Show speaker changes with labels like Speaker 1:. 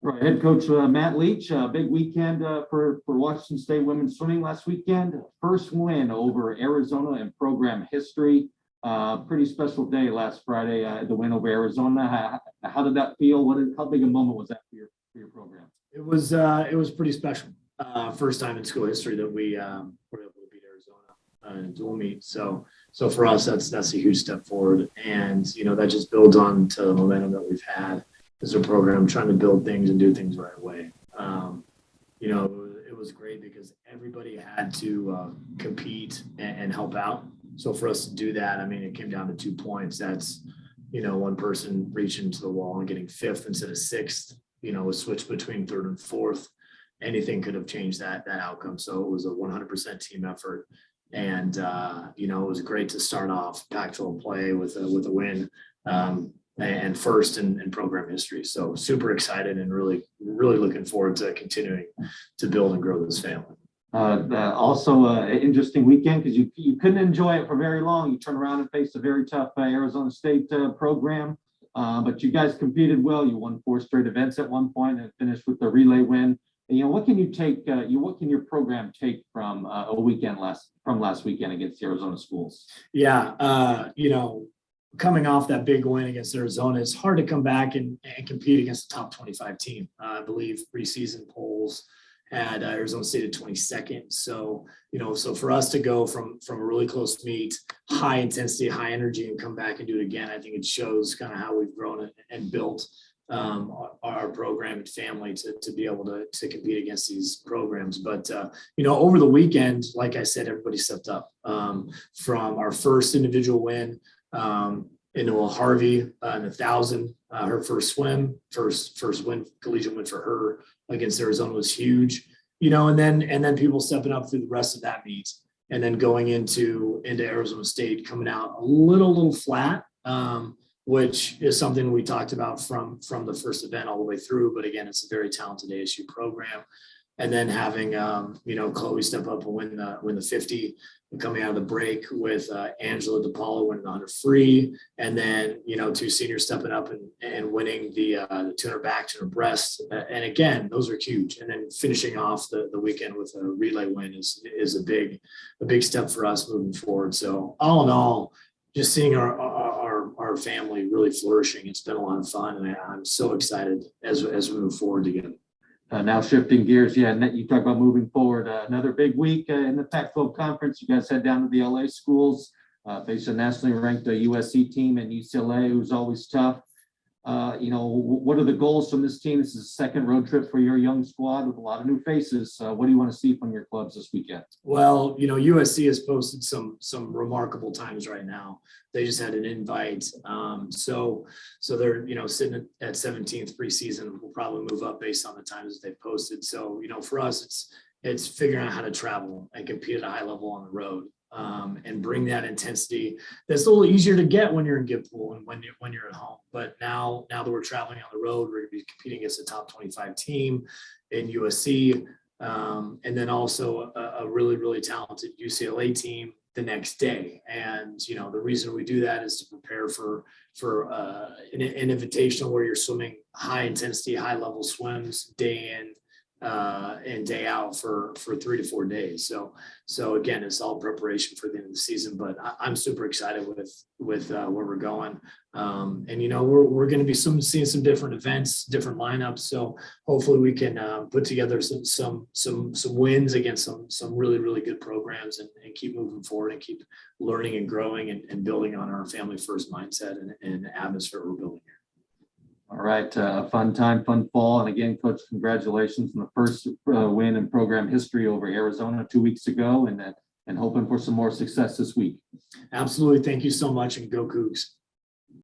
Speaker 1: Right. Head coach Matt Leach, big weekend for Washington State women's swimming last weekend. First win over Arizona in program history. Pretty special day last Friday. The win over Arizona. How did that feel? How big a moment was that for your program?
Speaker 2: It was pretty special. First time in school history that we were able to beat Arizona in a dual meet. So for us, that's a huge step forward, and that just builds on to the momentum that we've had as a program, trying to build things and do things the right way. It was great because everybody had to compete and help out. So for us to do that, I mean, it came down to 2 points. That's, one person reaching to the wall and getting fifth instead of sixth, was switched between third and fourth. Anything could have changed that outcome. So it was a 100% team effort. And, it was great to start off Pac-12 play with a win. And first in program history. So super excited and really, really looking forward to continuing to build and grow this family.
Speaker 1: Also, an interesting weekend because you couldn't enjoy it for very long. You turn around and face a very tough Arizona State program, but you guys competed well. You won 4 straight events at one point and finished with the relay win. And, what can you take? What can your program take from a weekend last weekend against the Arizona schools?
Speaker 2: Yeah, coming off that big win against Arizona, it's hard to come back and compete against the top 25 team. I believe preseason polls had Arizona State at 22nd. So, so for us to go from a really close meet, high intensity, high energy, and come back and do it again, I think it shows kind of how we've grown and built our program and family to be able to compete against these programs. But, over the weekend, like I said, everybody stepped up from our first individual win into Harvey in 1,000, her first swim, first win, collegiate win for her against Arizona was huge, and then people stepping up through the rest of that meet, and then going into Arizona State, coming out a little flat, which is something we talked about from the first event all the way through. But again, it's a very talented ASU program. And then having, Chloe step up and win the 50, and coming out of the break with Angela DePaulo winning the 100 free. And then, 2 seniors stepping up and winning the 200 back, 200 breast. And again, those are huge. And then finishing off the weekend with a relay win is a big step for us moving forward. So all in all, just seeing our family really flourishing, it's been a lot of fun. And I'm so excited as we move forward together.
Speaker 1: Now shifting gears, you talk about moving forward. Another big week in the Pac-12 conference. You guys head down to the LA schools, face a nationally ranked USC team and UCLA, who's always tough. What are the goals from this team? This is a second road trip for your young squad with a lot of new faces. What do you want to see from your clubs this weekend?
Speaker 2: Well, USC has posted some remarkable times right now. They just had an invite. So they're, sitting at 17th preseason. We'll probably move up based on the times that they've posted. So, for us, it's figuring out how to travel and compete at a high level on the road. And bring that intensity that's a little easier to get when you're in Gibpool and when you're at home. But now that we're traveling on the road, we're going to be competing against a top 25 team in USC, and then also a really, really talented UCLA team the next day. And the reason we do that is to prepare for an invitational where you're swimming high intensity, high level swims day in and day out for 3 to 4 days. So again, it's all preparation for the end of the season, but I'm super excited with where we're going. And we're going to be seeing some different events, different lineups. So hopefully we can put together some wins against some really, really good programs and keep moving forward and keep learning and growing and building on our family first mindset and atmosphere we're building here.
Speaker 1: All right, fun time, fun fall. And again, Coach, congratulations on the first win in program history over Arizona 2 weeks ago, and hoping for some more success this week.
Speaker 2: Absolutely. Thank you so much, and go Cougs.